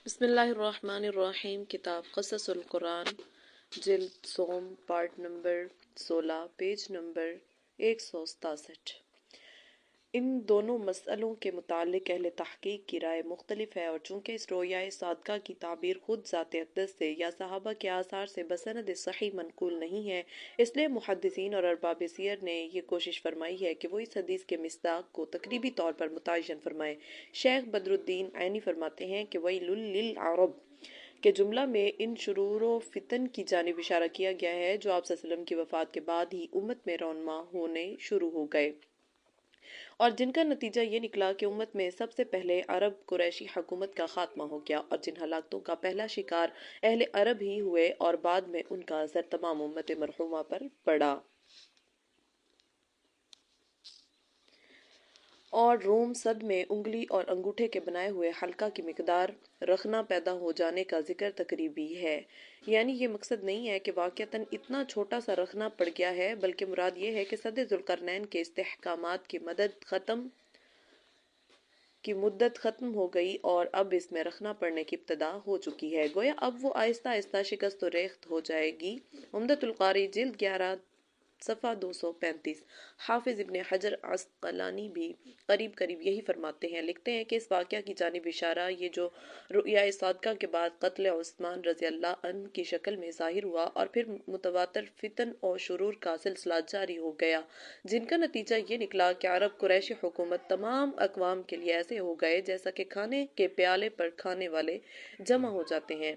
بسم اللہ الرحمن الرحیم۔ کتاب قصص القرآن، جلد سوم، پارٹ نمبر 16، پیج نمبر 167۔ ان دونوں مسئلوں کے متعلق اہل تحقیق کی رائے مختلف ہے، اور چونکہ اس رویہ صادقہ کی تعبیر خود ذات اقدس سے یا صحابہ کے آثار سے بسند صحیح منقول نہیں ہے، اس لیے محدثین اور ارباب سیر نے یہ کوشش فرمائی ہے کہ وہ اس حدیث کے مصداق کو تقریبی طور پر متعین فرمائیں۔ شیخ بدر الدین عینی فرماتے ہیں کہ وَيْلٌ لِّلْعَرَبِ کے جملہ میں ان شرور و فتن کی جانب اشارہ کیا گیا ہے جو آپ صلی اللہ علیہ وسلم کی وفات کے بعد ہی امت میں رونما ہونے شروع ہو گئے، اور جن کا نتیجہ یہ نکلا کہ امت میں سب سے پہلے عرب قریشی حکومت کا خاتمہ ہو گیا، اور جن ہلاکتوں کا پہلا شکار اہل عرب ہی ہوئے، اور بعد میں ان کا اثر تمام امت مرحومہ پر پڑا۔ اور روم صد میں انگلی اور انگوٹھے کے بنائے ہوئے حلقہ کی مقدار رخنہ پیدا ہو جانے کا ذکر تقریبی ہے، یعنی یہ مقصد نہیں ہے کہ واقعتاً اتنا چھوٹا سا رخنہ پڑ گیا ہے، بلکہ مراد یہ ہے کہ صد ذوالقرنین کے استحکامات کی مدت ختم ہو گئی اور اب اس میں رخنہ پڑنے کی ابتدا ہو چکی ہے، گویا اب وہ آہستہ آہستہ شکست و ریخت ہو جائے گی۔ عمدۃ القاری جلد 11 صفحہ 235۔ حافظ ابن حجر عسقلانی بھی قریب یہی فرماتے ہیں، لکھتے ہیں کہ اس واقعہ کی جانب اشارہ یہ جو رؤیا صادقہ کے بعد قتل عثمان رضی اللہ عنہ کی شکل میں ظاہر ہوا، اور پھر متواتر فتن اور شرور کا سلسلہ جاری ہو گیا، جن کا نتیجہ یہ نکلا کہ عرب قریشی حکومت تمام اقوام کے لیے ایسے ہو گئے جیسا کہ کھانے کے پیالے پر کھانے والے جمع ہو جاتے ہیں۔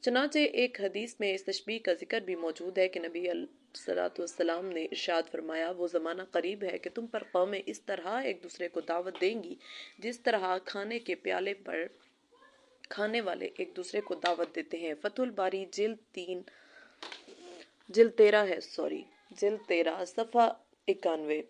چنانچہ ایک حدیث میں اس تشبیہ کا ذکر بھی موجود ہے کہ نبی صلاۃ والسلام نے ارشاد فرمایا، وہ زمانہ قریب ہے کہ تم پر قومیں اس طرح ایک دوسرے کو دعوت دیں گی جس طرح کھانے کے پیالے پر کھانے والے ایک دوسرے کو دعوت دیتے ہیں۔ فتح الباری جلد 13 صفحہ 91۔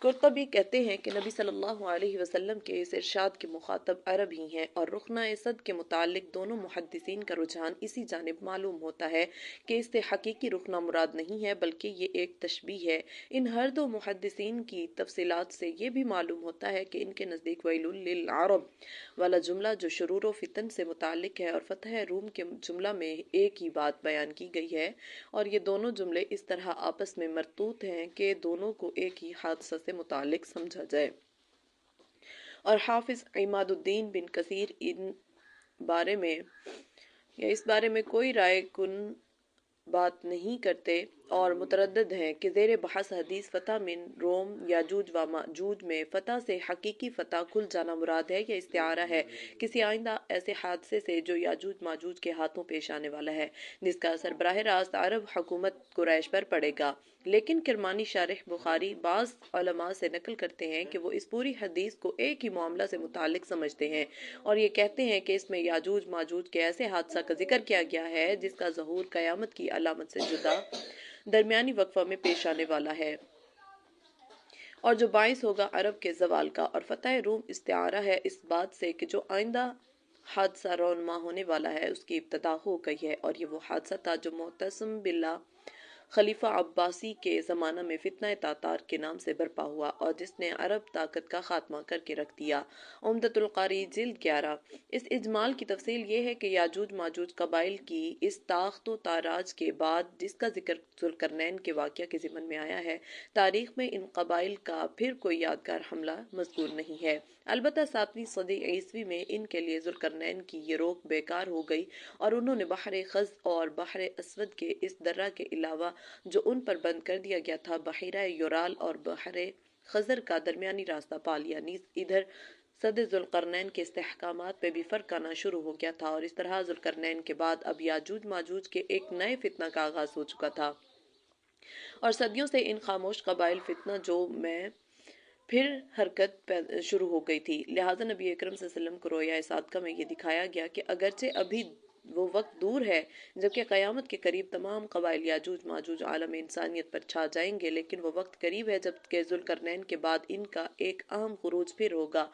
قرطبی کہتے ہیں کہ نبی صلی اللہ علیہ وسلم کے اس ارشاد کے مخاطب عرب ہی ہیں، اور رخنہ صد کے متعلق دونوں محدثین کا رجحان اسی جانب معلوم ہوتا ہے کہ اس سے حقیقی رخنہ مراد نہیں ہے بلکہ یہ ایک تشبیہ ہے۔ ان ہر دو محدثین کی تفصیلات سے یہ بھی معلوم ہوتا ہے کہ ان کے نزدیک وَيْلٌ لِّلْعَرَبِ والا جملہ جو شرور و فتن سے متعلق ہے اور فتح روم کے جملہ میں ایک ہی بات بیان کی گئی ہے، اور یہ دونوں جملے اس طرح آپس میں مربوط ہیں کہ دونوں کو ایک ہی حادثہ سے متعلق سمجھا جائے۔ اور حافظ عماد الدین بن کثیر اس بارے میں کوئی رائے کن بات نہیں کرتے اور متردد ہیں کہ زیر بحث حدیث فتح من روم یاجوج و ماجوج میں فتح سے حقیقی فتح کھل جانا مراد ہے یا استعارہ ہے کسی آئندہ ایسے حادثے سے جو یاجوج ماجوج کے ہاتھوں پیش آنے والا ہے، جس کا اثر براہ راست عرب حکومت قریش پر پڑے گا۔ لیکن کرمانی شارح بخاری بعض علماء سے نقل کرتے ہیں کہ وہ اس پوری حدیث کو ایک ہی معاملہ سے متعلق سمجھتے ہیں، اور یہ کہتے ہیں کہ اس میں یاجوج ماجوج کے ایسے حادثہ کا ذکر کیا گیا ہے جس کا ظہور قیامت کی علامت سے جدا درمیانی وقفہ میں پیش آنے والا ہے، اور جو باعث ہوگا عرب کے زوال کا، اور فتح روم استعارہ ہے اس بات سے کہ جو آئندہ حادثہ رونما ہونے والا ہے اس کی ابتدا ہو گئی ہے، اور یہ وہ حادثہ تھا جو معتصم باللہ خلیفہ عباسی کے زمانہ میں فتنہ تاتار کے نام سے برپا ہوا، اور جس نے عرب طاقت کا خاتمہ کر کے رکھ دیا۔ عمدۃ القاری جلد 11۔ اس اجمال کی تفصیل یہ ہے کہ یاجوج ماجوج قبائل کی اس تاخت و تاراج کے بعد جس کا ذکر ذوالقرنین کے واقعہ کے ضمن میں آیا ہے، تاریخ میں ان قبائل کا پھر کوئی یادگار حملہ مذکور نہیں ہے۔ البتہ 7ویں صدی عیسوی میں ان کے لیے ذوالقرنین کی یہ روک بیکار ہو گئی، اور انہوں نے بحر خز اور بحر اسود کے اس درہ کے علاوہ جو ان پر بند کر دیا گیا تھا، بحیرہ یورال اور بحر خزر کا درمیانی راستہ پا لیا، نیز ادھر صد ذوالقرنین کے استحکامات میں بھی فرق آنا شروع ہو گیا تھا، اور اس طرح ذوالقرنین کے بعد اب یاجوج ماجوج کے ایک نئے فتنہ کا آغاز ہو چکا تھا، اور صدیوں سے ان خاموش قبائل فتنہ جو میں پھر حرکت شروع ہو گئی تھی۔ لہٰذا نبی اکرم صلی اللہ علیہ وسلم کو رویا صادقہ میں یہ دکھایا گیا کہ اگرچہ ابھی وہ وقت دور ہے جبکہ قیامت کے قریب تمام قبائل یاجوج ماجوج عالم انسانیت پر چھا جائیں گے، لیکن وہ وقت قریب ہے جبکہ ذوالقرنین کے بعد ان کا ایک اہم خروج پھر ہوگا،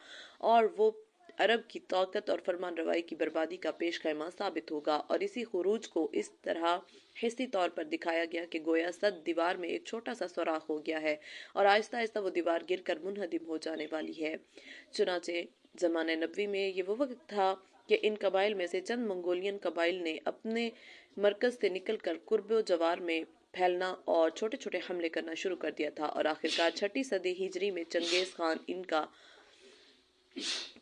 اور وہ عرب کی طاقت اور فرمان روائی کی بربادی کا پیش خیمہ ثابت ہوگا، اور اسی خروج کو اس طرح حسی طور پر دکھایا گیا کہ گویا صد دیوار میں ایک چھوٹا سا سوراخ ہو گیا ہے، اور آہستہ آہستہ وہ دیوار گر کر منہدم ہو جانے والی ہے۔ چنانچہ زمانہ نبوی میں یہ وہ وقت تھا کہ ان قبائل میں سے چند منگولین قبائل نے اپنے مرکز سے نکل کر قرب و جوار میں پھیلنا اور چھوٹے چھوٹے حملے کرنا شروع کر دیا تھا، اور آخرکار 6 صدی ہجری میں چنگیز خان ان کا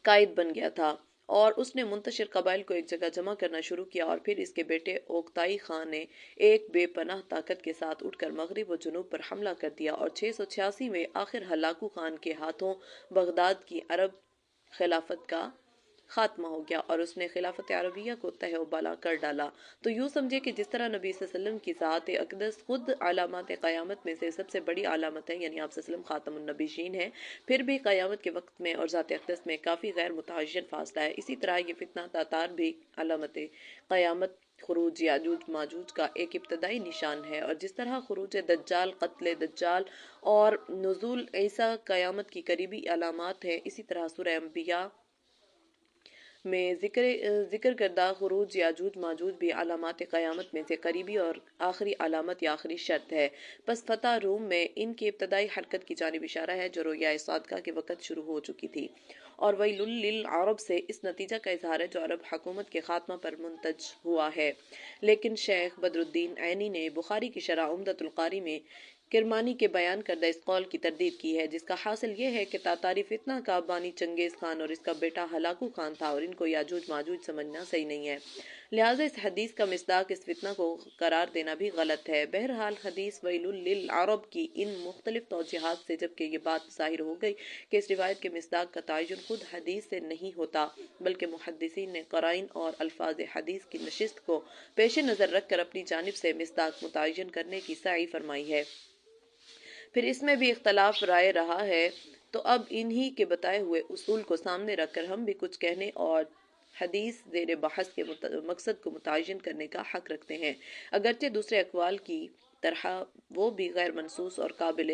قائد بن گیا تھا، اور اس نے منتشر قبائل کو ایک جگہ جمع کرنا شروع کیا، اور پھر اس کے بیٹے اوکتائی خان نے ایک بے پناہ طاقت کے ساتھ اٹھ کر مغرب و جنوب پر حملہ کر دیا، اور 686 میں آخر ہلاکو خان کے ہاتھوں بغداد کی عرب خلافت کا خاتمہ ہو گیا، اور اس نے خلافت عربیہ کو تہہ و بالا کر ڈالا۔ تو یوں سمجھے کہ جس طرح نبی صلی اللہ علیہ وسلم کی ذات اقدس خود علامات قیامت میں سے سب سے بڑی علامت ہے، یعنی آپ صلی اللہ علیہ وسلم خاتم النبیین ہیں، پھر بھی قیامت کے وقت میں اور ذات اقدس میں کافی غیر متعین فاصلہ ہے، اسی طرح یہ فتنہ تاتار بھی علامت قیامت خروج یاجوج ماجوج کا ایک ابتدائی نشان ہے، اور جس طرح خروج دجال، قتل دجال اور نزول عیسیٰ قیامت کی قریبی علامات ہیں، اسی طرح سورہ انبیاء میں ذکر کردہ خروج یاجوج ماجوج بھی علامات قیامت میں سے قریبی اور آخری علامت یا آخری شرط ہے۔ پس فتح روم میں ان کی ابتدائی حرکت کی جانب اشارہ ہے جو رویا صادقہ کے وقت شروع ہو چکی تھی، اور ویل للعرب سے اس نتیجہ کا اظہار ہے جو عرب حکومت کے خاتمہ پر منتج ہوا ہے۔ لیکن شیخ بدر الدین عینی نے بخاری کی شرح عمدۃ القاری میں کرمانی کے بیان کردہ اس قول کی تردید کی ہے، جس کا حاصل یہ ہے کہ تاتاری فتنہ کا بانی چنگیز خان اور اس کا بیٹا ہلاکو خان تھا، اور ان کو یاجوج ماجوج سمجھنا صحیح نہیں ہے، لہٰذا اس حدیث کا مصداق اس فتنہ کو قرار دینا بھی غلط ہے۔ بہرحال حدیث ویل للعرب کی ان مختلف توجیہات سے جبکہ یہ بات ظاہر ہو گئی کہ اس روایت کے مصداق کا تعین خود حدیث سے نہیں ہوتا، بلکہ محدثین نے قرائن اور الفاظ حدیث کی نشست کو پیش نظر رکھ کر اپنی جانب سے مصداق متعین کرنے کی سعی فرمائی ہے، پھر اس میں بھی اختلاف رائے رہا ہے، تو اب انہی کے بتائے ہوئے اصول کو سامنے رکھ کر ہم بھی کچھ کہنے اور حدیث زیر بحث کے مقصد کو متعین کرنے کا حق رکھتے ہیں، اگرچہ دوسرے اقوال کی طرح وہ بھی غیر منصوص اور قابل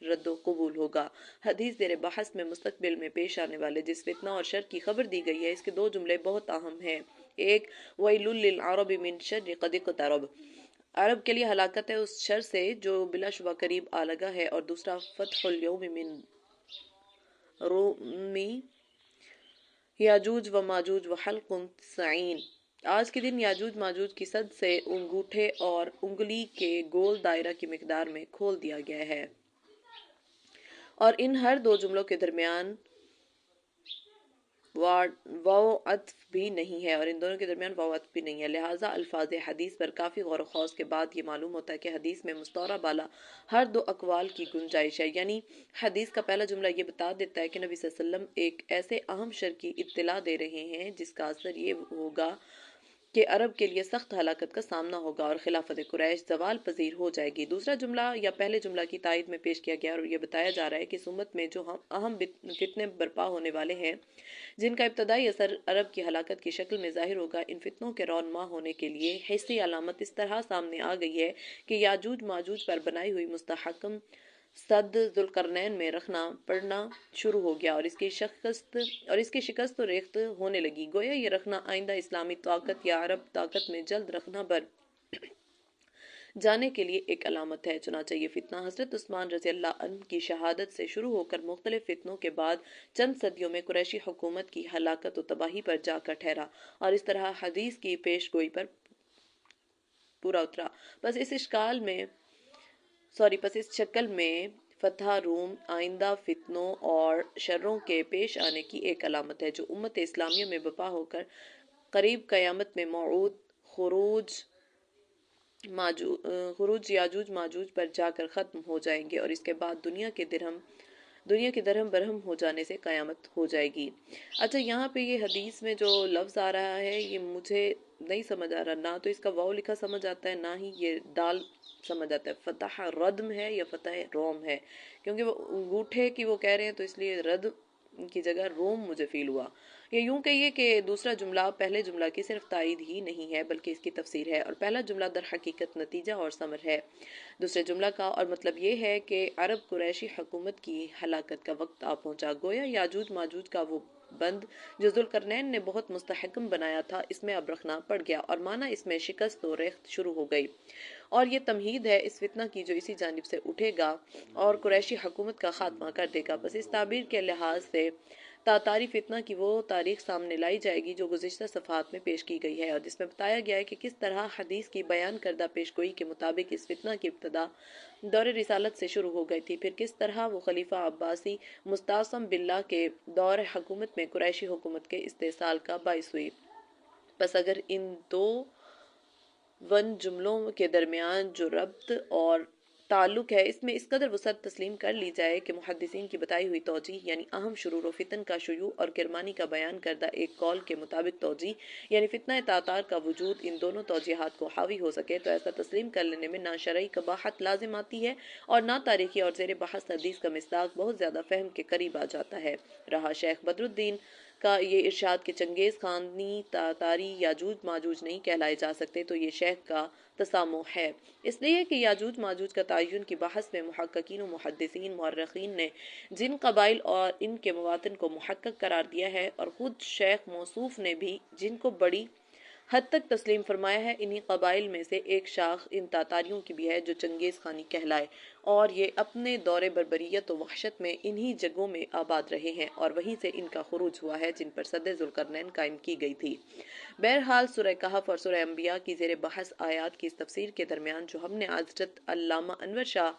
رد و قبول ہوگا۔ حدیث زیر بحث میں مستقبل میں پیش آنے والے جس فتنہ اور شر کی خبر دی گئی ہے، اس کے 2 جملے بہت اہم ہیں، ایک وَيْلٌ لِّلْعَرَبِ مِنْ شَرِّ قَدِ اقْتَرَبَ، عرب کے لیے ہلاکت ہے اس شر سے جو بلا شبہ قریب آ لگا ہے، اور دوسرا فتح الیوم من رومی یاجوج و ماجوج و حلق سعین، آج کے دن یاجوج ماجوج کی صد سے انگوٹھے اور انگلی کے گول دائرہ کی مقدار میں کھول دیا گیا ہے، اور ان ہر 2 جملوں کے درمیان واو عطف بھی نہیں ہے، اور ان دونوں کے درمیان واو عطف بھی نہیں ہے، لہٰذا الفاظ حدیث پر کافی غور و خوض کے بعد یہ معلوم ہوتا ہے کہ حدیث میں مستورہ بالا ہر 2 اقوال کی گنجائش ہے، یعنی حدیث کا پہلا جملہ یہ بتا دیتا ہے کہ نبی صلی اللہ علیہ وسلم ایک ایسے اہم شر کی اطلاع دے رہے ہیں جس کا اثر یہ ہوگا کہ عرب کے لیے سخت ہلاکت کا سامنا ہوگا اور خلافت قریش زوال پذیر ہو جائے گی۔ دوسرا جملہ یا پہلے جملہ کی تائید میں پیش کیا گیا اور یہ بتایا جا رہا ہے کہ اس امت میں جو اہم فتنے برپا ہونے والے ہیں جن کا ابتدائی اثر عرب کی ہلاکت کی شکل میں ظاہر ہوگا، ان فتنوں کے رونما ہونے کے لیے حسی علامت اس طرح سامنے آ گئی ہے کہ یاجوج ماجوج پر بنائی ہوئی مستحکم صد ذوالقرنین میں رکھنا پڑنا شروع ہو گیا، اور اس کی شکست و ریخت ہونے لگی، گویا یہ رکھنا آئندہ اسلامی طاقت یا عرب طاقت میں جلد رکھنا بر جانے کے لیے ایک علامت ہے۔ چنانچہ یہ فتنہ حضرت عثمان رضی اللہ عنہ کی شہادت سے شروع ہو کر مختلف فتنوں کے بعد چند صدیوں میں قریشی حکومت کی ہلاکت و تباہی پر جا کر ٹھہرا، اور اس طرح حدیث کی پیش گوئی پر پورا اترا۔ بس اس شکل میں فتح روم آئندہ فتنوں اور شروں کے پیش آنے کی ایک علامت ہے جو امت اسلامیہ میں برپا ہو کر قریب قیامت میں موعود خروج یاجوج ماجوج پر جا کر ختم ہو جائیں گے، اور اس کے بعد دنیا کے درہم برہم ہو جانے سے قیامت ہو جائے گی۔ اچھا، یہاں پہ یہ حدیث میں جو لفظ آ رہا ہے یہ مجھے نہیں سمجھ آ رہا، نہ تو اس کا واو لکھا سمجھ آتا ہے نہ ہی یہ دال سمجھ آتا ہے، فتح ردم ہے یا فتح روم ہے، کیونکہ وہ انگوٹھے کی وہ کہہ رہے ہیں تو اس لیے رد کی جگہ روم مجھے فیل ہوا۔ یہ یوں کہیے کہ دوسرا جملہ پہلے جملہ کی صرف تائید ہی نہیں ہے بلکہ اس کی تفسیر ہے، اور پہلا جملہ در حقیقت نتیجہ اور ثمر ہے دوسرے جملہ کا، اور مطلب یہ ہے کہ عرب قریشی حکومت کی ہلاکت کا وقت آ پہنچا، گویا یاجوج ماجوج کا وہ بند جو ذوالقرنین نے بہت مستحکم بنایا تھا اس میں اب رکھنا پڑ گیا، اور مانا اس میں شکست و ریخت شروع ہو گئی، اور یہ تمہید ہے اس فتنہ کی جو اسی جانب سے اٹھے گا اور قریشی حکومت کا خاتمہ کر دے گا۔ بس اس تعبیر کے لحاظ سے تاتاری فتنہ کی وہ تاریخ سامنے لائی جائے گی جو گزشتہ صفحات میں پیش کی گئی ہے، اور جس میں بتایا گیا ہے کہ کس طرح حدیث کی بیان کردہ پیشگوئی کے مطابق اس فتنہ کی ابتدا دور رسالت سے شروع ہو گئی تھی، پھر کس طرح وہ خلیفہ عباسی مستعصم باللہ کے دور حکومت میں قریشی حکومت کے استحصال کا باعث ہوئی۔ بس اگر ان دو ون جملوں کے درمیان جو ربط اور تعلق ہے اس میں اس قدر وسعت تسلیم کر لی جائے کہ محدثین کی بتائی ہوئی توجیہ یعنی اہم شرور و فتن کا شیوع اور کرمانی کا بیان کردہ ایک قول کے مطابق توجیہ یعنی فتنہ تاتار کا وجود ان دونوں توجیہات کو حاوی ہو سکے، تو ایسا تسلیم کر لینے میں نہ شرعی قباحت لازم آتی ہے اور نہ تاریخی اور زیر بحث حدیث کا مصداق بہت زیادہ فہم کے قریب آ جاتا ہے۔ رہا شیخ بدر الدین کا یہ ارشاد کہ چنگیز خانی تاتاری یاجوج ماجوج نہیں کہلائے جا سکتے، تو یہ شیخ کا تسامح ہے، اس لیے کہ یاجوج ماجوج کا تعین کی بحث میں محققین و محدثین مورخین نے جن قبائل اور ان کے مواطن کو محقق قرار دیا ہے اور خود شیخ موصوف نے بھی جن کو بڑی حد تک تسلیم فرمایا ہے، انہی قبائل میں سے ایک شاخ ان تاتاریوں کی بھی ہے جو چنگیز خانی کہلائے، اور یہ اپنے دور بربریت و وحشت میں انہی جگہوں میں آباد رہے ہیں اور وہیں سے ان کا خروج ہوا ہے جن پر سد ذوالقرنین قائم کی گئی تھی۔ بہرحال سورہ کہف اور سورہ انبیاء کی زیر بحث آیات کی اس تفسیر کے درمیان جو ہم نے حضرت علامہ انور شاہ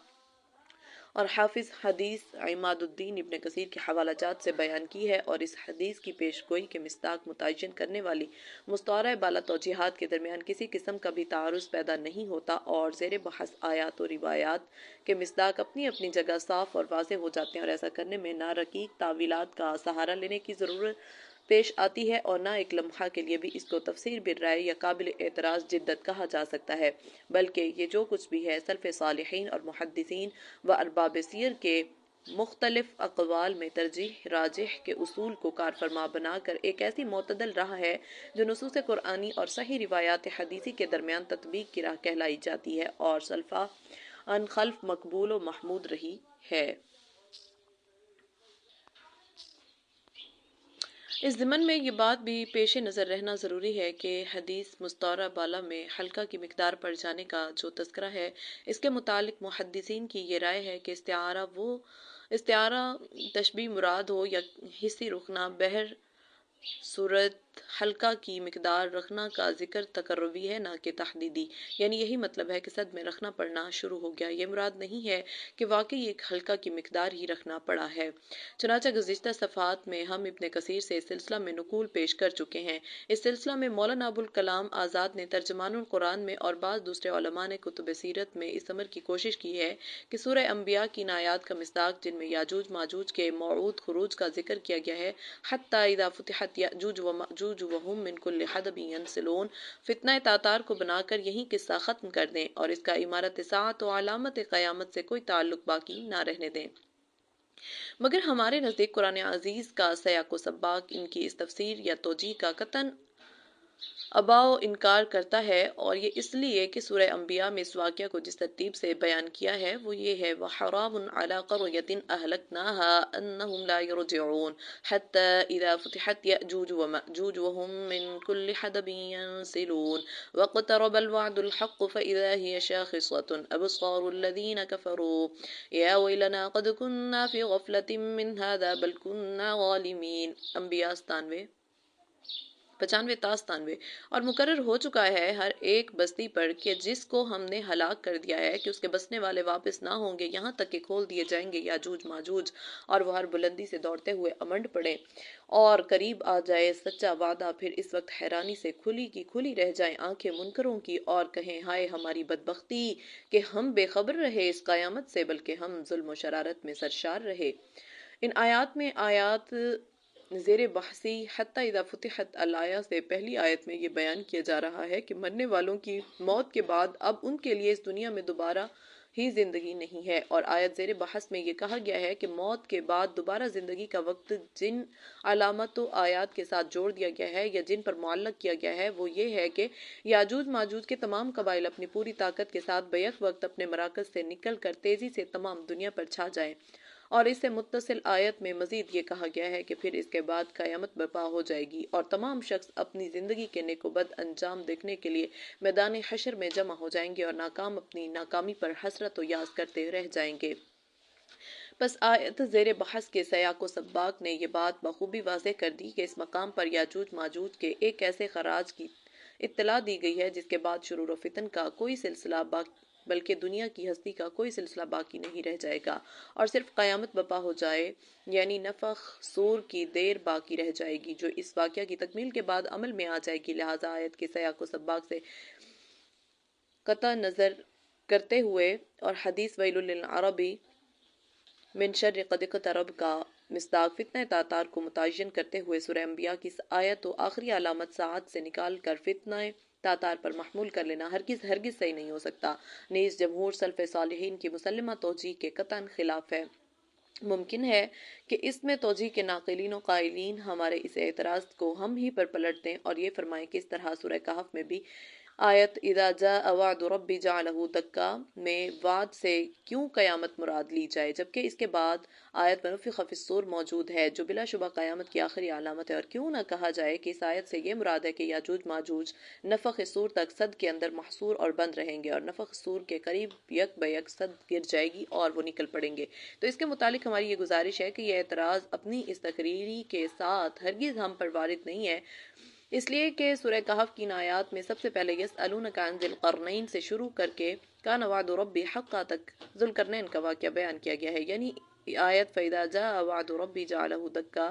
اور حافظ حدیث عماد الدین ابن کثیر کے حوالہ جات سے بیان کی ہے، اور اس حدیث کی پیشگوئی کے مصداق متعین کرنے والی مستعارہ بالا توجیہات کے درمیان کسی قسم کا بھی تعارض پیدا نہیں ہوتا، اور زیر بحث آیات و روایات کے مصداق اپنی اپنی جگہ صاف اور واضح ہو جاتے ہیں، اور ایسا کرنے میں نہ رقیق تعویلات کا سہارا لینے کی ضرورت پیش آتی ہے اور نہ ایک لمحہ کے لیے بھی اس کو تفسیر بالرائے یا قابل اعتراض جدت کہا جا سکتا ہے، بلکہ یہ جو کچھ بھی ہے سلف صالحین اور محدثین و ارباب سیر کے مختلف اقوال میں ترجیح راجح کے اصول کو کارفرما بنا کر ایک ایسی معتدل راہ ہے جو نصوص قرآنی اور صحیح روایات حدیثی کے درمیان تطبیق کی راہ کہلائی جاتی ہے اور سلفا ان خلف مقبول و محمود رہی ہے۔ اس ضمن میں یہ بات بھی پیش نظر رہنا ضروری ہے کہ حدیث مستعارہ بالا میں حلقہ کی مقدار بڑھ جانے کا جو تذکرہ ہے، اس کے متعلق محدثین کی یہ رائے ہے کہ استعارہ تشبیہ مراد ہو یا حصی رخنہ، بہر صورت حلقہ کی مقدار رکھنا کا ذکر تقربی ہے نہ کہ تحدیدی، یعنی یہی مطلب ہے کہ صد میں رکھنا پڑنا شروع ہو گیا، یہ مراد نہیں ہے کہ واقعی ایک حلقہ کی مقدار ہی رکھنا پڑا ہے۔ چنانچہ گزشتہ صفحات میں ہم ابن کثیر سے اس سلسلہ میں نقول پیش کر چکے ہیں۔ اس سلسلہ میں مولانا ابوالکلام آزاد نے ترجمان القرآن میں اور بعض دوسرے علماء نے کتب سیرت میں اس امر کی کوشش کی ہے کہ سورہ انبیاء کی ان آیات کا مصداق جن میں یاجوج ماجوج کے موعود خروج کا ذکر کیا گیا ہے، حتی اذا فتحت یاجوج وماجوج وہم من کل حدب ینسلون، فتنہ تاتار کو بنا کر یہی قصہ ختم کر دیں اور اس کا امارت ساعت و علامت قیامت سے کوئی تعلق باقی نہ رہنے دیں۔ مگر ہمارے نزدیک قرآن عزیز کا سیاق و سباق ان کی اس تفسیر یا توجیہ کا قطعاً اباء و انکار کرتا ہے، اور یہ اس لیے کہ سورہ انبیاء میں اس واقعہ کو جس ترتیب سے بیان کیا ہے وہ یہ ہے وَحَرَامٌ عَلَىٰ قَرْيَةٍ أَهْلَكْنَاهَا أَنَّهُمْ لَا يَرْجِعُونَ حَتَّىٰ إِذَا فُتِحَتْ يَأْجُوجُ وَمَأْجُوجُ وَهُم مِّن كُلِّ حَدَبٍ يَنسِلُونَ وَاقْتَرَبَ الْوَعْدُ الْحَقُّ فَإِذَا هِيَ شَاخِصَةٌ أَبْصَارُ الَّذِينَ كَفَرُوا يَا وَيْلَنَا قَدْ كُنَّا فِي غَفْلَةٍ مِّنْ هَٰذَا بَلْ كُنَّا ظَالِمِينَ۔ انبیاء 95 اور مقرر ہو چکا ہے ہر ایک بستی پر کہ جس کو ہم نے ہلاک کر دیا ہے کہ اس کے بسنے والے واپس نہ ہوں گے یہاں تک کہ کھول دیے جائیں گے یاجوج ماجوج، اور وہ ہر بلندی سے دوڑتے ہوئے امنڈ پڑیں اور قریب آ جائے سچا وعدہ، پھر اس وقت حیرانی سے کھلی کی کھلی رہ جائیں آنکھیں منکروں کی اور کہیں ہائے ہماری بدبختی کہ ہم بے خبر رہے اس قیامت سے، بلکہ ہم ظلم و شرارت میں سرشار رہے۔ ان آیات میں آیات زیر بحثی حتی اذا فتحت الآیہ سے پہلی آیت میں یہ بیان کیا جا رہا ہے کہ مرنے والوں کی موت کے بعد اب ان کے لیے اس دنیا میں دوبارہ ہی زندگی نہیں ہے، اور آیت زیر بحث میں یہ کہا گیا ہے کہ موت کے بعد دوبارہ زندگی کا وقت جن علامت و آیات کے ساتھ جوڑ دیا گیا ہے یا جن پر معلق کیا گیا ہے وہ یہ ہے کہ یاجوج ماجوج کے تمام قبائل اپنی پوری طاقت کے ساتھ بیک وقت اپنے مراکز سے نکل کر تیزی سے تمام دنیا پر چھا جائیں، اور اس سے متصل آیت میں مزید یہ کہا گیا ہے کہ پھر اس کے بعد قیامت برپا ہو جائے گی اور تمام شخص اپنی زندگی کے نیک و بد انجام دیکھنے کے لیے میدان حشر میں جمع ہو جائیں گے اور ناکام اپنی ناکامی پر حسرت و یاس کرتے رہ جائیں گے۔ بس آیت زیر بحث کے سیاق و سباق نے یہ بات بخوبی واضح کر دی کہ اس مقام پر یاجوج ماجوج کے ایک ایسے خراج کی اطلاع دی گئی ہے جس کے بعد شرور و فتن کا کوئی سلسلہ بلکہ دنیا کی ہستی کا کوئی سلسلہ باقی نہیں رہ جائے گا اور صرف قیامت برپا ہو جائے یعنی نفخ صور کی دیر باقی رہ جائے گی جو اس واقعہ کی تکمیل کے بعد عمل میں آ جائے گی۔ لہٰذا آیت کے سیاق و سباق سے قطع نظر کرتے ہوئے اور حدیث ویل للعرب من شر قد اقترب کا مصداق فتنہ تاتار کو متعین کرتے ہوئے سورہ انبیاء کی آیت و آخری علامت ساعت سے نکال کر فتنہ تاتار پر محمول کر لینا ہرگز صحیح نہیں ہو سکتا، نیز جمہور سلف صالحین کی مسلمہ توجیہ کے قطعاً خلاف ہے۔ ممکن ہے کہ اس میں توجیہ کے ناقلین و قائلین ہمارے اس اعتراض کو ہم ہی پر پلٹ دیں اور یہ فرمائیں کہ اس طرح سورہ کہف میں بھی آیت اذا جاء وعد ربی جعلہ دکا میں وعد سے کیوں قیامت مراد لی جائے، جبکہ اس کے بعد آیت ونفخ فی الصور موجود ہے جو بلا شبہ قیامت کی آخری علامت ہے، اور کیوں نہ کہا جائے کہ اس آیت سے یہ مراد ہے کہ یاجوج ماجوج نفخ صور تک صد کے اندر محصور اور بند رہیں گے اور نفخ صور کے قریب یک بیک صد گر جائے گی اور وہ نکل پڑیں گے۔ تو اس کے متعلق ہماری یہ گزارش ہے کہ یہ اعتراض اپنی اس تقریری کے ساتھ ہرگز ہم پر وارد نہیں ہے، اس لیے کہ سورہ کہف کی آیات میں سب سے پہلے یسألونک عن ذی القرنین سے شروع کر کے کان وعد ربی حقا تک ذوالقرنین کا واقعہ بیان کیا گیا ہے، یعنی آیت فَإِذَا جَاءَ وَعْدُ رَبِّي جَعَلَهُ دَكَّا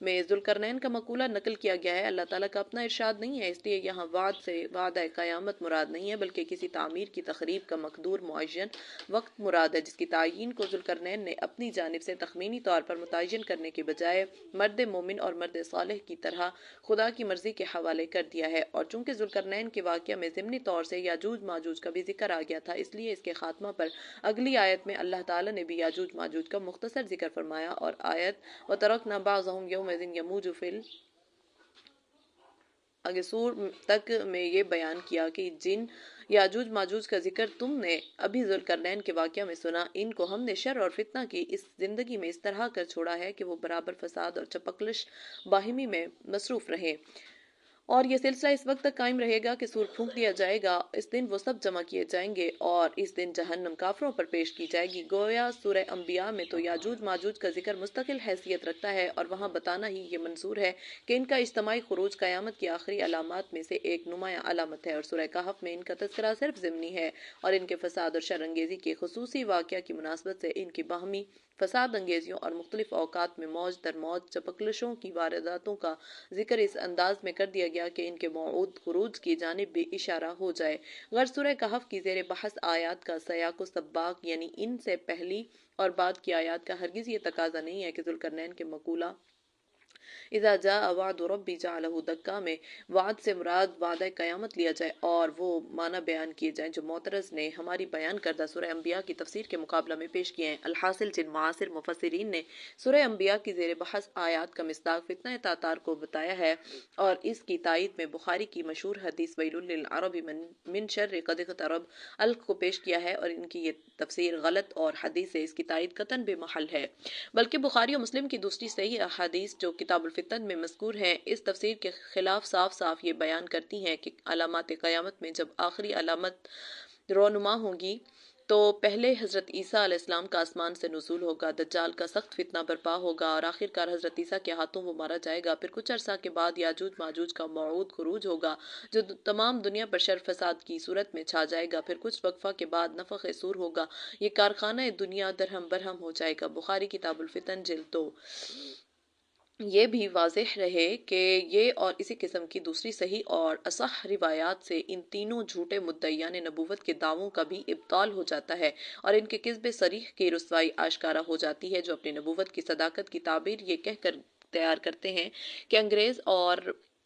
میں ذوالقرنین کا مقولہ نقل کیا گیا ہے۔ اللہ تعالیٰ کا اپنا ارشاد نہیں ہے، اس لیے یہاں وعد سے وعدہ قیامت مراد نہیں ہے بلکہ کسی تعمیر کی تخریب کا مقدور معین وقت مراد ہے، جس کی تعیین کو ذوالقرنین نے اپنی جانب سے تخمینی طور پر متعین کرنے کے بجائے مرد مومن اور مرد صالح کی طرح خدا کی مرضی کے حوالے کر دیا ہے، اور چونکہ ذوالقرنین کے واقعہ میں ضمنی طور سے یاجوج ماجوج کا بھی ذکر آ گیا تھا، اس لیے اس کے خاتمہ پر اگلی آیت میں اللہ تعالیٰ نے بھی یاجوج ماجوج کا مختصر ذکر فرمایا، اور آیت وَتَرَكْنَا بَعْضَهُمْ يَوْمَئِذٍ يَمُوجُ فِي الْأَغْصُورِ تک میں یہ بیان کیا کہ جن یاجوج ماجوج کا ذکر تم نے ابھی ذوالقرنین کے واقعہ میں سنا، ان کو ہم نے شر اور فتنہ کی اس زندگی میں اس طرح کر چھوڑا ہے کہ وہ برابر فساد اور چپکلش باہمی میں مصروف رہیں، اور یہ سلسلہ اس وقت تک قائم رہے گا کہ سور پھونک دیا جائے گا، اس دن وہ سب جمع کیے جائیں گے اور اس دن جہنم کافروں پر پیش کی جائے گی۔ گویا سورہ انبیاء میں تو یاجوج ماجوج کا ذکر مستقل حیثیت رکھتا ہے اور وہاں بتانا ہی یہ منظور ہے کہ ان کا اجتماعی خروج قیامت کی آخری علامات میں سے ایک نمایاں علامت ہے، اور سورہ کہف میں ان کا تذکرہ صرف ضمنی ہے اور ان کے فساد اور شر انگیزی کے خصوصی واقعہ کی مناسبت سے ان کی باہمی فساد انگیزیوں اور مختلف اوقات میں موج در موج چپکلشوں کی وارداتوں کا ذکر اس انداز میں کر دیا گیا کہ ان کے موعود خروج کی جانب بھی اشارہ ہو جائے۔ غرض سورہ کہف کی زیر بحث آیات کا سیاق و سباق یعنی ان سے پہلی اور بعد کی آیات کا ہرگز یہ تقاضا نہیں ہے کہ ذوالقرنین کے مقولہ اذا جاء وعد ربی جعلہ دکا میں وعد سے مراد وعدہ قیامت لیا جائے اور وہ معنی بیان کیے جائیں جو معترض نے ہماری بیان کردہ سورہ انبیاء کی تفسیر کے مقابلہ میں پیش کیے ہیں۔ الحاصل جن معاصر مفسرین نے سورہ انبیاء کی زیر بحث آیات کا مصداق فتنہ تاتار کو بتایا ہے اور اس کی تائید میں بخاری کی مشہور حدیث ویل للعرب من شر قد اقترب الق کو پیش کیا ہے، اور ان کی یہ تفسیر غلط اور حدیث سے اس کی تائید قطعاً بے محل ہے، بلکہ بخاری و مسلم کی دوسری صحیح احادیث جو کتاب الفتن میں مذکور ہیں اس تفسیر کے خلاف صاف صاف یہ بیان کرتی ہیں کہ علامات قیامت میں جب آخری علامت رونما ہوگی تو پہلے حضرت عیسیٰ علیہ السلام کا آسمان سے نزول ہوگا، دجال کا سخت فتنہ برپا ہوگا اور آخرکار حضرت عیسیٰ کے ہاتھوں وہ مارا جائے گا، پھر کچھ عرصہ کے بعد یاجوج ماجوج کا موعود خروج ہوگا جو تمام دنیا پر شر فساد کی صورت میں چھا جائے گا، پھر کچھ وقفہ کے بعد نفخ صور ہوگا، یہ کارخانہ دنیا درہم برہم ہو جائے گا۔ بخاری کتاب الفتن جلد 2۔ یہ بھی واضح رہے کہ یہ اور اسی قسم کی دوسری صحیح اور اصح روایات سے ان تینوں جھوٹے مدعیان نبوت کے دعووں کا بھی ابطال ہو جاتا ہے اور ان کے کذب صریح کی رسوائی آشکارا ہو جاتی ہے، جو اپنی نبوت کی صداقت کی تعبیر یہ کہہ کر تیار کرتے ہیں کہ انگریز اور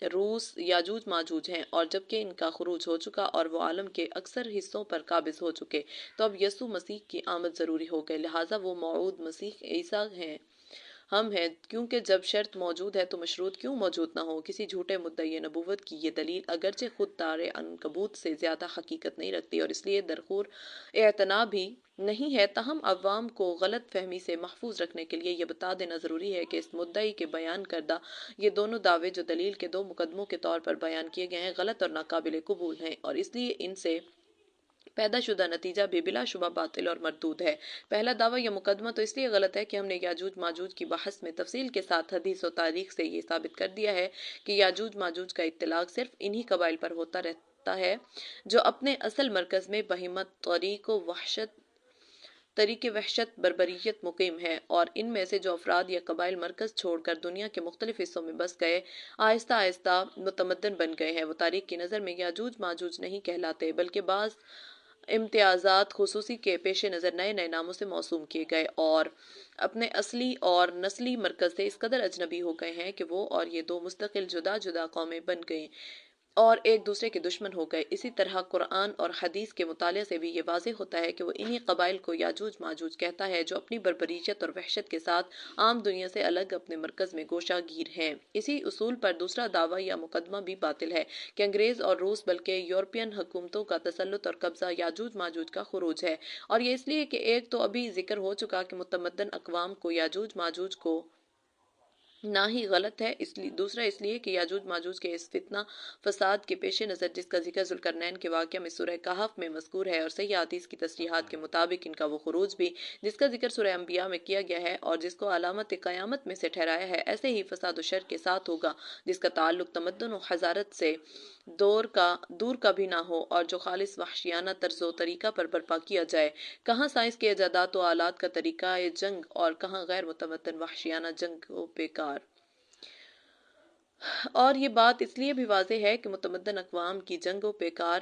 روس یاجوج ماجوج ہیں، اور جبکہ ان کا خروج ہو چکا اور وہ عالم کے اکثر حصوں پر قابض ہو چکے تو اب یسوع مسیح کی آمد ضروری ہو گئے، لہٰذا وہ موعود مسیح عیسیٰ ہیں ہم ہیں، کیونکہ جب شرط موجود ہے تو مشروط کیوں موجود نہ ہو۔ کسی جھوٹے مدعی نبوت کی یہ دلیل اگرچہ خود تارے عنکبوت سے زیادہ حقیقت نہیں رکھتی اور اس لیے درخور اعتنا بھی نہیں ہے، تاہم عوام کو غلط فہمی سے محفوظ رکھنے کے لیے یہ بتا دینا ضروری ہے کہ اس مدعی کے بیان کردہ یہ دونوں دعوے جو دلیل کے دو مقدموں کے طور پر بیان کیے گئے ہیں غلط اور ناقابل قبول ہیں، اور اس لیے ان سے پیدا شدہ نتیجہ بھی بلا شبہ باطل اور مردود ہے۔ پہلا دعویٰ یا مقدمہ تو اس لیے غلط ہے کہ ہم نے یاجوج ماجوج کی بحث میں تفصیل کے ساتھ حدیث و تاریخ سے یہ ثابت کر دیا ہے کہ یاجوج ماجوج کا اطلاق صرف انہی قبائل پر ہوتا رہتا ہے جو اپنے اصل مرکز میں بہیمت طریق وحشت بربریت مقیم ہے، اور ان میں سے جو افراد یا قبائل مرکز چھوڑ کر دنیا کے مختلف حصوں میں بس گئے، آہستہ آہستہ متمدن بن گئے ہیں، وہ تاریخ کی نظر میں یاجوج ماجوج نہیں کہلاتے بلکہ بعض امتیازات خصوصی کے پیش نظر نئے نئے ناموں سے موسوم کیے گئے، اور اپنے اصلی اور نسلی مرکز سے اس قدر اجنبی ہو گئے ہیں کہ وہ اور یہ دو مستقل جدا جدا قومیں بن گئیں اور ایک دوسرے کے دشمن ہو گئے۔ اسی طرح قرآن اور حدیث کے مطالعے سے بھی یہ واضح ہوتا ہے کہ وہ انہی قبائل کو یاجوج ماجوج کہتا ہے جو اپنی بربریت اور وحشت کے ساتھ عام دنیا سے الگ اپنے مرکز میں گوشہ گیر ہیں۔ اسی اصول پر دوسرا دعویٰ یا مقدمہ بھی باطل ہے کہ انگریز اور روس بلکہ یورپین حکومتوں کا تسلط اور قبضہ یاجوج ماجوج کا خروج ہے، اور یہ اس لیے کہ ایک تو ابھی ذکر ہو چکا کہ متمدن اقوام کو یاجوج ماجوج کو نہ ہی غلط ہے، دوسرا اس لیے کہ یاجوج ماجوج کے اس فتنہ فساد کے پیش نظر جس کا ذکر ذوالقرنین کے واقعہ میں سورہ کہف میں مذکور ہے، اور صحیح حدیث کی تصریحات کے مطابق ان کا وہ خروج بھی جس کا ذکر سورہ انبیاء میں کیا گیا ہے اور جس کو علامت قیامت میں سے ٹھہرایا ہے، ایسے ہی فساد و شر کے ساتھ ہوگا جس کا تعلق تمدن و حضارت سے دور کا بھی نہ ہو، اور جو خالص وحشیانہ طرز و طریقہ پر برپا کیا جائے۔ کہاں سائنس کے ایجادات و آلات کا طریقہ جنگ اور کہاں غیر متمدن وحشیانہ جنگ و بیکار۔ اور یہ بات اس لیے بھی واضح ہے کہ متمدن اقوام کی جنگ و پیکار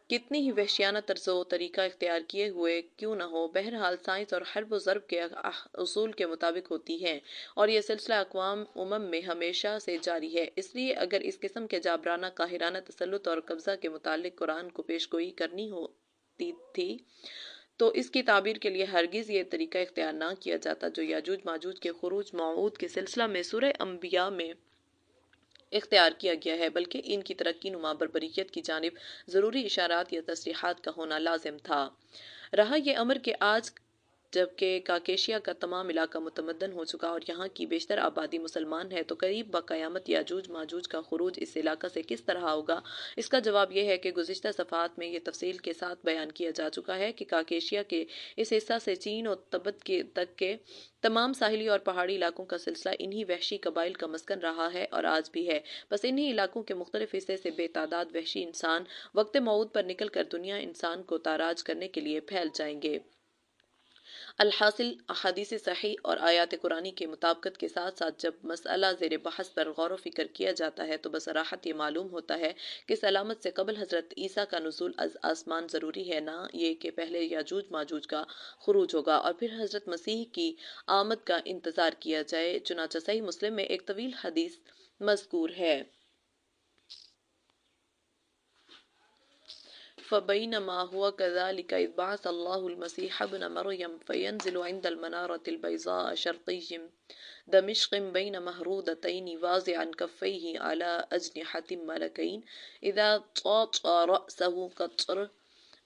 کتنی ہی وحشیانہ طرز و طریقہ اختیار کیے ہوئے کیوں نہ ہو، بہرحال سائنس اور حرب و ضرب کے اصول کے مطابق ہوتی ہیں، اور یہ سلسلہ اقوام امم میں ہمیشہ سے جاری ہے۔ اس لیے اگر اس قسم کے جابرانہ قاہرانہ تسلط اور قبضہ کے متعلق قرآن کو پیشگوئی کرنی ہوتی تھی تو اس کی تعبیر کے لیے ہرگز یہ طریقہ اختیار نہ کیا جاتا جو یاجوج ماجوج کے خروج موعود کے سلسلہ میں سورہ انبیاء میں اختیار کیا گیا ہے، بلکہ ان کی ترقی نما بربریت کی جانب ضروری اشارات یا تصریحات کا ہونا لازم تھا۔ رہا یہ امر کہ آج جبکہ کاکیشیا کا تمام علاقہ متمدن ہو چکا اور یہاں کی بیشتر آبادی مسلمان ہے، تو قریب بقیامت یاجوج ماجوج کا خروج اس علاقہ سے کس طرح ہوگا؟ اس کا جواب یہ ہے کہ گزشتہ صفحات میں یہ تفصیل کے ساتھ بیان کیا جا چکا ہے کہ کاکیشیا کے اس حصہ سے چین اور تبت تک کے تمام ساحلی اور پہاڑی علاقوں کا سلسلہ انہی وحشی قبائل کا مسکن رہا ہے اور آج بھی ہے۔ بس انہی علاقوں کے مختلف حصے سے بے تعداد وحشی انسان وقت موعود پر نکل کر دنیا انسان کو تاراج کرنے کے لیے پھیل جائیں گے۔ الحاصل احادیث صحیح اور آیات قرآنی کے مطابقت کے ساتھ ساتھ جب مسئلہ زیر بحث پر غور و فکر کیا جاتا ہے تو بصراحت یہ معلوم ہوتا ہے کہ اس علامت سے قبل حضرت عیسیٰ کا نزول از آسمان ضروری ہے، نہ یہ کہ پہلے یاجوج ماجوج کا خروج ہوگا اور پھر حضرت مسیح کی آمد کا انتظار کیا جائے۔ چنانچہ صحیح مسلم میں ایک طویل حدیث مذکور ہے۔ فبينما هو كذلك إذ بعث الله المسيح ابن مريم فينزل عند المنارة البيضاء شرقي دمشق بين مهرودتين واضعا كفيه على أجنحة ملكين إذا طاطا رأسه قطر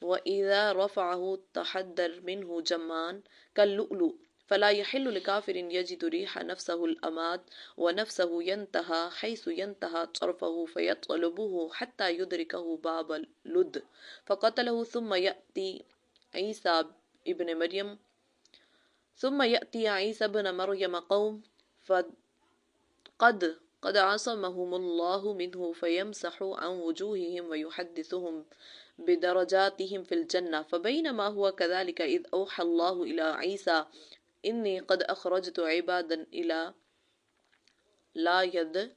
وإذا رفعه تحدر منه جمان كاللؤلؤ فلا يحل لكافر يجد ريح نفسه الأماد ونفسه ينتهى حيث ينتهى طرفه فيطلبه حتى يدركه باب لد فقتله ثم يأتي عيسى ابن مريم قوم قد عصمهم الله منه فيمسح عن وجوههم ويحدثهم بدرجاتهم في الجنة فبينما هو كذلك إذ أوحى الله إلى عيسى إني قد أخرجت عبادا إلى لا يد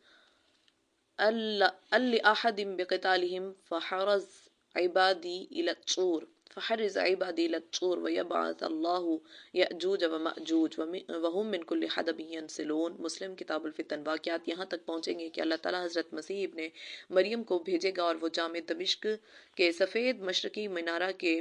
لأحد بقتالهم فحرز عبادي إلى الطور ويبعث الله يأجوج ومأجوج وهم من كل حدب ينسلون۔ مسلم کتاب الفتن۔ واقعات یہاں تک پہنچیں گے کہ اللہ تعالیٰ حضرت مسیح ابن مریم کو بھیجے گا اور وہ جامع دمشق کے سفید مشرقی مینارہ کے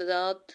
7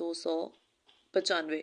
295।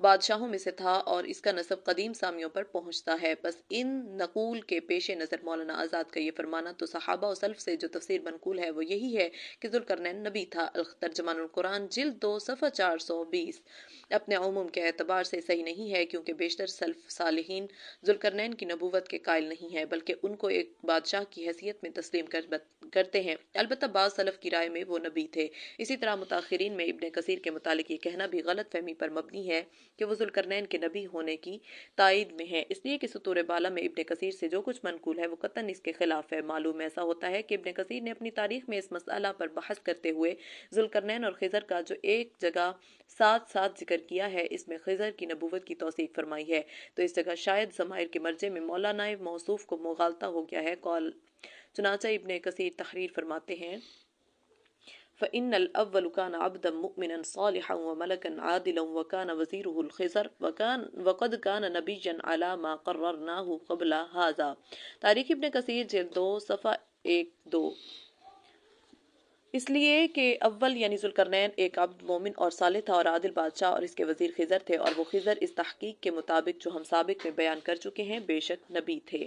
بادشاہوں میں سے تھا اور اس کا نسب قدیم سامیوں پر پہنچتا ہے۔ بس ان نقول کے پیش نظر مولانا آزاد کا یہ فرمانا تو صحابہ و سلف سے جو تفسیر منقول ہے وہ یہی ہے کہ ذوالقرنین نبی تھا۔ ترجمان القرآن جلد 2 صفحہ 420 اپنے عموم کے اعتبار سے صحیح نہیں ہے، کیونکہ بیشتر سلف صالحین ذوالقرنین کی نبوت کے قائل نہیں ہیں، بلکہ ان کو ایک بادشاہ کی حیثیت میں تسلیم کرتے ہیں۔ البتہ بعض سلف کی رائے میں وہ نبی تھے۔ اسی طرح متاخرین میں ابن کثیر کے متعلق یہ کہنا بھی غلط فہمی پر مبنی ہے کہ وہ ذوالقرنین کے نبی ہونے کی تائید میں ہے، اس لیے کہ سطور بالا میں ابن کثیر سے جو کچھ منقول ہے وہ قطعاً اس کے خلاف ہے۔ معلوم ایسا ہوتا ہے کہ ابن کثیر نے اپنی تاریخ میں اس مسئلہ پر بحث کرتے ہوئے ذوالقرنین اور خضر کا جو ایک جگہ ساتھ ساتھ ذکر کیا ہے، اس میں خضر کی نبوت کی توثیق فرمائی ہے، تو اس جگہ شاید ضمائر کے مرجع میں مولانا موصوف کو مغالطہ ہو گیا ہے۔ چنانچہ ابن کثیر تحریر فرماتے ہیں فَإِنَّ الْأَوَّلُ كَانَ عَبْدًا مُؤْمِنًا صَالِحًا وَمَلَكًا عَادِلًا وَكَانَ وَزِيرُهُ الْخِضْرُ وَقَدْ كَانَ نَبِيًّا عَلَى مَا قَرَّرْنَاهُ قَبْلَ هَذَا۔ تاریخ ابن کثیر جلد 2 صفحہ 1-2۔ اس لیے کہ اول یعنی ذوالقرنین ایک عبد مومن اور صالح تھا اور عادل بادشاہ، اور اس کے وزیر خضر تھے، اور وہ خضر اس تحقیق کے مطابق جو ہم سابق میں بیان کر چکے ہیں بے شک نبی تھے۔